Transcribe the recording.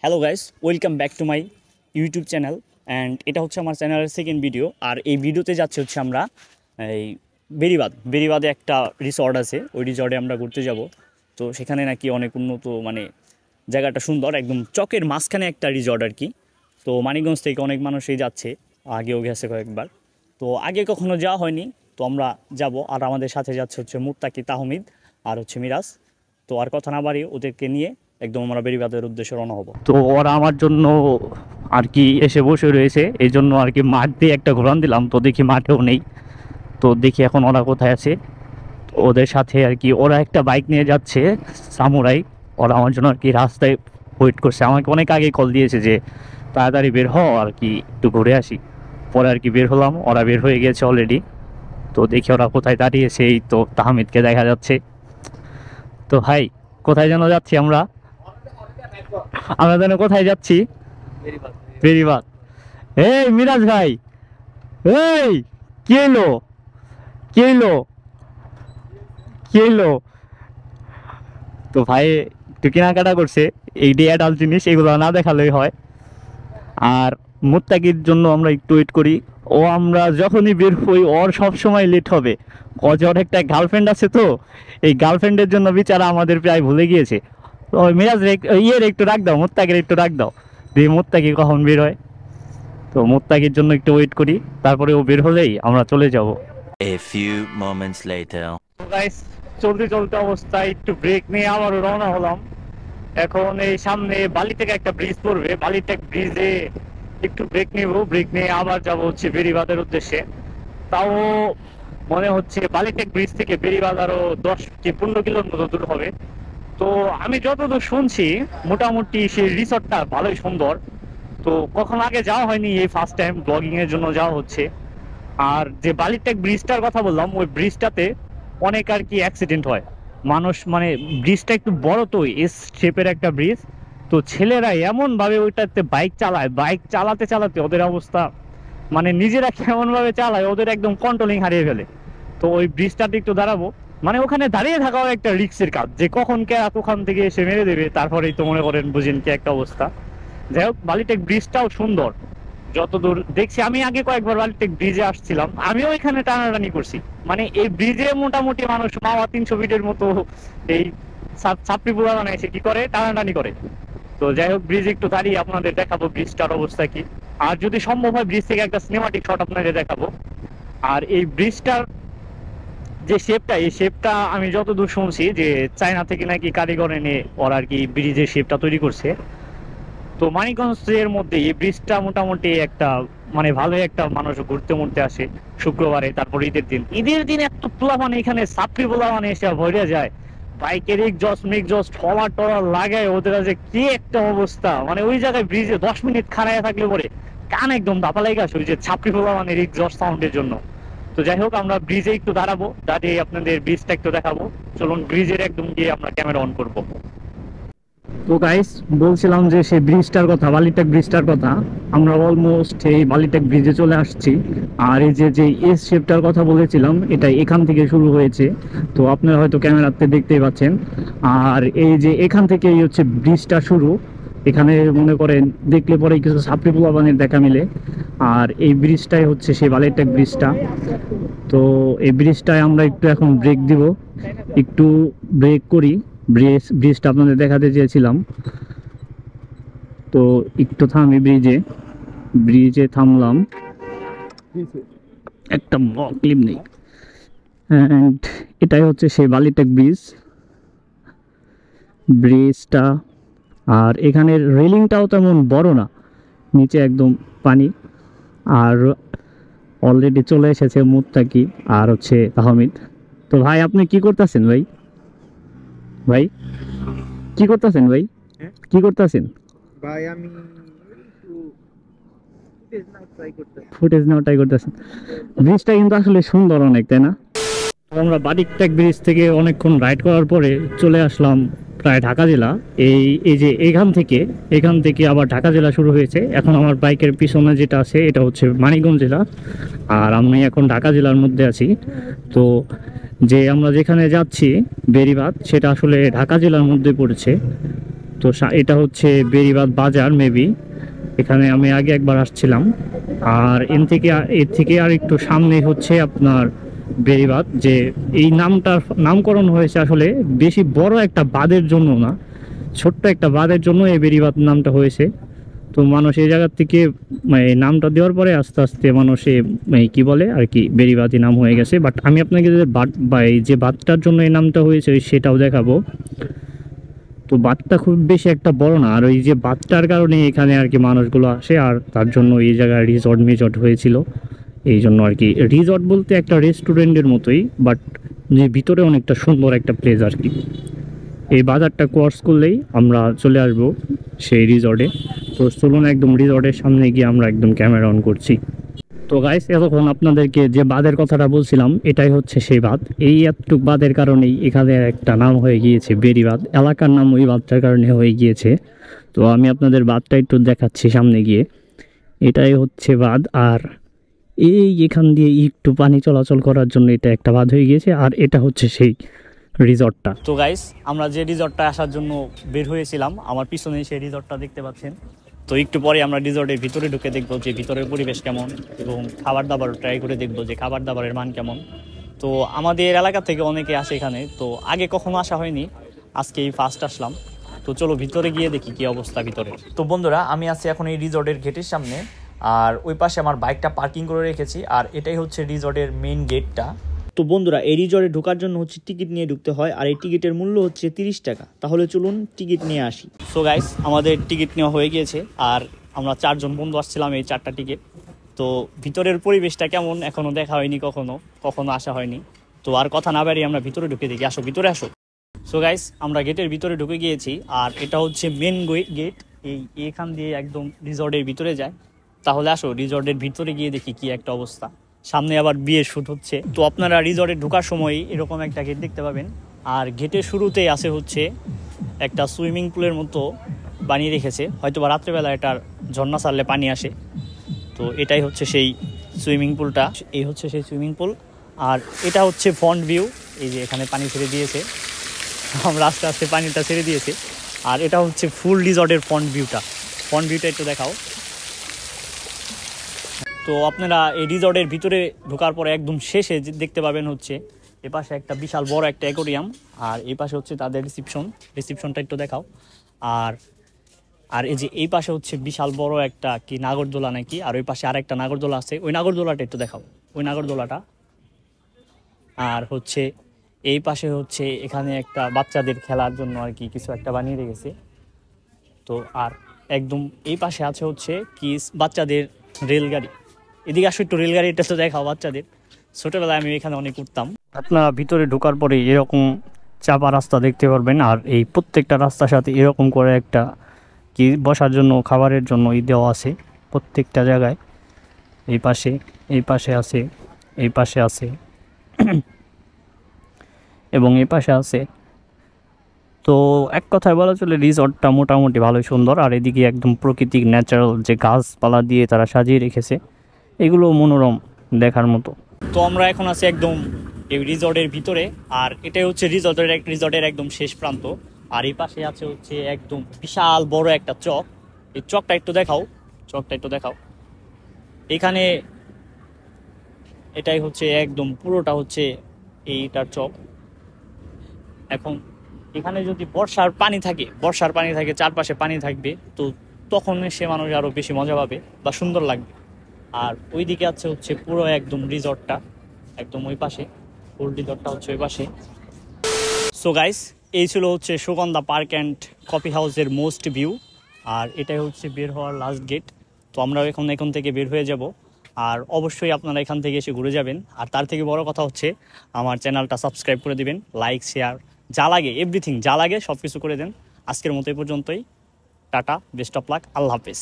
Hello guys, welcome back to my YouTube channel. And এটা হচ্ছে আমার চ্যানেলের সেকেন্ড ভিডিও। আর এই ভিডিওতে যাচ্ছে হচ্ছে আমরা এই বেরিবাদে একটা রিসর্ট আছে, ওই রিসর্টে আমরা ঘুরতে যাব। তো সেখানে নাকি অনেক উন্নত, মানে জায়গাটা সুন্দর, একদম চকের মাঝখানে একটা রিসর্ট আর কি। তো মানিকগঞ্জ থেকে অনেক মানুষই যাচ্ছে, আগেও গেছে কয়েকবার। তো আগে কখনো যাওয়া হয়নি, তো আমরা যাব। আর আমাদের সাথে যাচ্ছে হচ্ছে মুত্তাকি, তাহমিদ আর হচ্ছে মিরাজ। তো আর কথা না বাড়িয়ে ওদেরকে নিয়ে একদম আমরা বেরিবাদের উদ্দেশ্যে রওনা হব। তো ওরা আমার জন্য আর কি এসে বসে রয়েছে, এই জন্য আর কি মাঠ দিয়ে একটা ঘোরান দিলাম। তো দেখি মাঠেও নেই, তো দেখি এখন ওরা কোথায় আছে। তো ওদের সাথে আর কি ওরা একটা বাইক নিয়ে যাচ্ছে, সামুরাই। ওরা আমার জন্য আর কি রাস্তায় ওয়েট করছে, আমাকে অনেক আগে কল দিয়েছে যে তাড়াতাড়ি বের হও আর কি, একটু ঘুরে আসি। পরে আর কি বের হলাম, ওরা বের হয়ে গেছে অলরেডি। তো দেখি ওরা কোথায় দাঁড়িয়েছে, এই তো তাহমিদকে দেখা যাচ্ছে। তো ভাই, কোথায় যেন যাচ্ছি আমরা আমরা যেন কোথায় যাচ্ছি? বেরিবাদ। এই মিরাজ ভাই, এই কি এলো, কি এলো, কি এলো? তো ভাই একটু কেনাকাটা করছে, এই ডে অ্যাডাল্ট জিনিস এগুলো না দেখালেই হয়। আর মুত্তাকির জন্য আমরা একটু ওয়েট করি। ও আমরা যখনই বের হই ওর সব সময় লেট হবে। ওর একটা গার্লফ্রেন্ড আছে, তো এই গার্লফ্রেন্ডের জন্য বিচারা আমাদের প্রায় ভুলে গিয়েছে। তো ওই মিরাজ ইয়ের একটু ডাক দাও, মুত্তাকির একটু ডাক দাও, দিয়ে মুত্তাকি কখন বের হয়। তো মুত্তাকির জন্য একটু ওয়েট করি, তারপরে ও বের হলেই আমরা চলে যাব। A few moments later. Guys, চলতে চলতে অবস্থায় একটু ব্রেক নিয়ে আবারও রওনা হলাম। এখন এই সামনে বালিটেক একটা ব্রিজ পড়বে, বালিটেক ব্রিজে একটু ব্রেক নিব, ব্রেক নিয়ে আবার যাব হচ্ছে বেরিবাদের উদ্দেশ্যে। তাও মনে হচ্ছে বালিটেক ব্রিজ থেকে বেরিবাদ আরো 10 কি 15 কিলোর মতো দূর হবে। তো আমি যতদূর শুনছি মোটামুটি সেই রিসর্টটা ভালোই সুন্দর। তো কখন আগে যাওয়া হয়নি, এই ফার্স্ট টাইম ব্লগিং এর জন্য যাওয়া হচ্ছে। আর যে বালিটেক ব্রিজটার কথা বললাম, ওই ব্রিজটাতে অনেক আর কি অ্যাক্সিডেন্ট হয় মানুষ, মানে ব্রিজটা একটু বড়, তো এস শেপের একটা ব্রিজ। তো ছেলেরা এমন ভাবে ওইটাতে বাইক চালায়, বাইক চালাতে চালাতে ওদের অবস্থা, মানে নিজেরা কেমন ভাবে চালায়, ওদের একদম কন্ট্রোলিং হারিয়ে ফেলে। তো ওই ব্রিজটাতে একটু দাঁড়াবো, মানে ওখানে দাঁড়িয়ে থাকাও একটা রিস্কের কাজ, যে কখন কে ওখান থেকে এসে মেরে দেবে, তারপরেই তো মনে করেন বুঝেন কি একটা অবস্থা। যাই হোক, বালিটেক ব্রিজটাও সুন্দর যতদূর দেখছি। আমি আগে কয়েকবার বালিটেক ব্রিজে আসছিলাম, আমিও এখানে টানাটানি করছি। মানে এই ব্রিজে মোটামুটি মানুষ মাওয়া 300 ফিটের মতো এই ছাত্রী পুরা মানে এসে কি করে, টানাটানি করে। তো যাই হোক, ব্রিজ একটু দাঁড়িয়ে আপনাদের দেখাবো ব্রিজটার অবস্থা কি। আর যদি সম্ভব হয় ব্রিজ থেকে একটা সিনেমাটিক শট আপনাদের দেখাবো। আর এই ব্রিজটার যে শেপটা, এই শেপটা আমি যতদূর শুনছি যে চায়না থেকে নাকি কারিগর এনে ওরা আর কি ব্রিজের শেপটা তৈরি করছে। তো মানিকগঞ্জের মধ্যে এই ব্রিজটা মোটামুটি একটা, মানে ভালোই একটা মানুষ ঘুরতে মুড়তে আসে শুক্রবারে, তারপর ঈদের দিন এত পোলাপান এখানে ছাত্রী পোলাপান এসে ভরে যায়। বাইকের এক্সস্ট মেক্সস্ট টলার টলার লাগায় ওদের যে কি একটা অবস্থা, মানে ওই জায়গায় ব্রিজে 10 মিনিট খাড়ায় থাকলে পরে কান একদম দাপা লেগে আসে ওই যে ছাত্রী পোলাপানের এক্সস্ট সাউন্ডের জন্য। তো যাই হোক, আমরা ব্রিজে একটু দাঁড়াবো, দাঁড়িয়ে আপনাদের ব্রিজটা একটু দেখাবো। চলুন ব্রিজের একদম গিয়ে আমরা ক্যামেরা অন করবো। তো গাইস, বলছিলাম যে সেই ব্রিজটার কথা, বালিটেক ব্রিজটার কথা। আমরা অলমোস্ট এই বালিটেক ব্রিজে চলে আসছি। আর এই যে যে এস শেপটার কথা বলেছিলাম, এটা এখান থেকে শুরু হয়েছে। তো আপনারা হয়তো ক্যামেরাতে দেখতেই পাচ্ছেন। আর এই যে এখান থেকেই হচ্ছে ব্রিজটা শুরু। এখানে মনে করেন দেখলে পরে কিছু ছাত্রী পোলাপানের দেখা মিলে। আর এই ব্রিজটাই হচ্ছে সেই বালিটেক ব্রিজটা। তো এই ব্রিজটায় আমরা একটু এখন ব্রেক দিব, একটু ব্রেক করি। ব্রিজটা আপনাদের দেখাতে চেয়েছিলাম, তো একটু থামি ব্রিজে থামলাম, একটা ক্লিপ নেই। অ্যান্ড এটাই হচ্ছে সেই বালিটেক ব্রিজটা। আর এখানের রেলিংটাও তেমন বড় না, নিচে একদম পানি। আর অলরেডি চলে এসেছে মুত্তাকি আর হচ্ছে তাহমিদ। তো ভাই, আপনি কি করতেছেন ভাই? ভাই কি করতেছেন ভাই? কি করতেছেন ভাই? আমি ফুটেজ নেওয়ার ট্রাই করতেছেন। ব্রিজটা কিন্তু আসলে সুন্দর অনেক, তাই না? আমরা বালিটেক ব্রিজ থেকে অনেকক্ষণ রাইড করার পরে চলে আসলাম প্রায় ঢাকা জেলা। এই যে এখান থেকে আবার ঢাকা জেলা শুরু হয়েছে। এখন আমার বাইকের পিছনে যেটা আছে এটা হচ্ছে মানিকগঞ্জ জেলা, আর আমি এখন ঢাকা জেলার মধ্যে আছি। তো যে আমরা যেখানে যাচ্ছি বেরিবাদ, সেটা আসলে ঢাকা জেলার মধ্যে পড়েছে। তো এটা হচ্ছে বেড়িবাঁধ বাজার মেবি, এখানে আমি আগে একবার আসছিলাম। আর এর থেকে আর একটু সামনে হচ্ছে আপনার বেড়িবাঁধ, যে এই নামটার নামকরণ হয়েছে আসলে বেশি বড় একটা বাঁধের জন্য না, ছোট্ট একটা বাঁধের জন্য এই বেড়িবাঁধ নামটা হয়েছে। তো মানুষ এই জায়গার থেকে নামটা দেওয়ার পরে আস্তে আস্তে মানুষে কি বলে আর কি বেড়িবাঁধই নাম হয়ে গেছে। বাট আমি আপনাকে যে বাঁধটার জন্য এই নামটা হয়েছে সেটাও দেখাবো। তো বাঁধটা খুব বেশি একটা বড় না, আর ওই যে বাঁধটার কারণে এখানে আর কি মানুষগুলো আসে, আর তার জন্য এই জায়গায় রিসর্ট হয়েছিল। এই জন্য আর কি রিসর্ট বলতে একটা রেস্টুরেন্টের মতোই, বাট যে ভিতরে অনেকটা সুন্দর একটা প্লেস আর কি। এই বাজারটা ক্রস করলেই আমরা চলে আসব সেই রিসর্টে। তো চলুন একদম রিসর্টের সামনে গিয়ে আমরা একদম ক্যামেরা অন করছি। তো গাইস, এতক্ষণ আপনাদেরকে যে বাঁধের কথাটা বলছিলাম এটাই হচ্ছে সেই বাঁধ। এই এতটুক বাঁধের কারণেই এখানে একটা নাম হয়ে গিয়েছে বেড়িবাঁধ, এলাকার নাম ওই বাঁধটার কারণে হয়ে গিয়েছে। তো আমি আপনাদের বাঁধটা একটু দেখাচ্ছি সামনে গিয়ে। এটাই হচ্ছে বাঁধ, আর এখান দিয়ে একটু পানি চলাচল করার জন্য এটা একটা বাঁধ হয়ে গিয়েছে, আর এটা হচ্ছে সেই রিসর্টটা। তো গাইস, আমরা যে রিসর্টটা আসার জন্য বের হয়েছিলাম, আমার পিছনে সেই রিসর্টটা দেখতে পাচ্ছেন। তো একটু পরে আমরা রিসর্টের ভিতরে ঢুকে দেখবো যে ভিতরের পরিবেশ কেমন, এবং খাবার দাবার ট্রাই করে দেখবো যে খাবার দাবারের মান কেমন। তো আমাদের এলাকা থেকে অনেকে আসে এখানে, তো আগে কখনো আসা হয়নি, আজকেই ফার্স্ট আসলাম। তো চলো ভিতরে গিয়ে দেখি কি অবস্থা ভিতরে। তো বন্ধুরা, আমি আছি এখন এই রিসর্টের গেটের সামনে, আর ওই পাশে আমার বাইকটা পার্কিং করে রেখেছি, আর এটাই হচ্ছে রিসর্টের মেইন গেটটা। তো বন্ধুরা, এই রিসর্টে ঢোকার জন্য হচ্ছে টিকিট নিয়ে ঢুকতে হয়, আর এই টিকিটের মূল্য হচ্ছে 30 টাকা। তাহলে চলুন টিকিট নিয়ে আসি। সো গাইস, আমাদের টিকিট নেওয়া হয়ে গিয়েছে, আর আমরা 4 জন বন্ধু আসছিলাম, এই 4টা টিকিট। তো ভিতরের পরিবেশটা কেমন এখনো দেখা হয়নি, কখনো আসা হয়নি। তো আর কথা না বাড়িয়ে আমরা ভিতরে ঢুকে দেখি। আসো, ভিতরে আসো। সো গাইস, আমরা গেটের ভিতরে ঢুকে গিয়েছি, আর এটা হচ্ছে মেন গেট। এইখান দিয়ে একদম রিসর্টের ভিতরে যায়। তাহলে আসো রিসর্টের ভিতরে গিয়ে দেখি কি একটা অবস্থা। সামনে আবার বিয়ের শুট হচ্ছে। তো আপনারা রিসর্টে ঢোকার সময় এরকম একটা গেট দেখতে পাবেন, আর গেটের শুরুতেই আছে হচ্ছে একটা সুইমিং পুলের মতো বানিয়ে রেখেছে, হয়তো বা রাত্রেবেলা এটার ঝর্ণা ছাড়লে পানি আসে। তো এটাই হচ্ছে সেই সুইমিং পুলটা, এই হচ্ছে সেই সুইমিং পুল। আর এটা হচ্ছে ফ্রন্ট ভিউ, এই যে এখানে পানি ছেড়ে দিয়েছে, আমরা আস্তে আস্তে পানিটা ছেড়ে দিয়েছে। আর এটা হচ্ছে ফুল রিসর্টের ফ্রন্ট ভিউটা একটু দেখাও। তো আপনারা এই রিসর্টের ভিতরে ঢোকার পরে একদম শেষে দেখতে পাবেন হচ্ছে এপাশে একটা বিশাল বড় একটা অ্যাকোরিয়াম, আর এই পাশে হচ্ছে তাদের রিসেপশনটা একটু দেখাও। আর এই যে এই পাশে হচ্ছে বিশাল বড় একটা কি নাগরদোলা নাকি, আর ওই পাশে আরেকটা নাগরদোলা আছে, ওই নাগরদোলাটা একটু দেখাও, ওই নাগরদোলাটা। আর হচ্ছে এই পাশে হচ্ছে এখানে একটা বাচ্চাদের খেলার জন্য আর কি কিছু একটা বানিয়ে রেখেছে। তো আর একদম এই পাশে আছে হচ্ছে কি বাচ্চাদের রেলগাড়ি। এদিকে আসো একটু, রেলগাড়িটা তো দেখাও বাচ্চাদের। ছোটবেলায় আমি এখানে অনেক উঠতাম। আপনারা ভিতরে ঢোকার পরে এরকম চাপা রাস্তা দেখতে পারবেন, আর এই প্রত্যেকটা রাস্তার সাথে এরকম করে একটা কি বসার জন্য খাবারের জন্য দেওয়া আছে প্রত্যেকটা জায়গায়। এই পাশে আছে, এই পাশে আছে এবং এই পাশে আছে। তো এক কথায় বলা চলে রিসর্টটা মোটামুটি ভালোই সুন্দর, আর এদিকে একদম প্রাকৃতিক ন্যাচারাল যে গাছপালা দিয়ে তারা সাজিয়ে রেখেছে, এগুলো মনোরম দেখার মতো। তো আমরা এখন আছি একদম এই রিসর্টের ভিতরে, আর এটাই হচ্ছে রিসর্টের একদম শেষ প্রান্ত। আর এই পাশে আছে হচ্ছে একদম বিশাল বড় একটা চক। এই চকটা একটু দেখাও। এখানে এটাই হচ্ছে একদম পুরোটা হচ্ছে এইটার চক। এখন এখানে যদি বর্ষার পানি থাকে চারপাশে পানি থাকবে, তো তখন সে মানুষ আরো বেশি মজা পাবে বা সুন্দর লাগবে। আর ওইদিকে আছে হচ্ছে পুরো একদম রিসর্টটা একদম ওই পাশে, ফুল রিসর্টটা হচ্ছে ওই পাশে। সো গাইস, এই ছিল হচ্ছে সুগন্ধা পার্ক অ্যান্ড কফি হাউসের মোস্ট ভিউ, আর এটাই হচ্ছে বের হওয়ার লাস্ট গেট। তো আমরা এখন থেকে বের হয়ে যাব, আর অবশ্যই আপনারা এখান থেকে এসে ঘুরে যাবেন। আর তার থেকে বড় কথা হচ্ছে আমার চ্যানেলটা সাবস্ক্রাইব করে দিবেন, লাইক শেয়ার যা লাগে এভরিথিং যা লাগে সব কিছু করে দেন। আজকের মতো এই পর্যন্তই, টাটা, বেস্ট অফ লাক, আল্লাহ হাফেজ।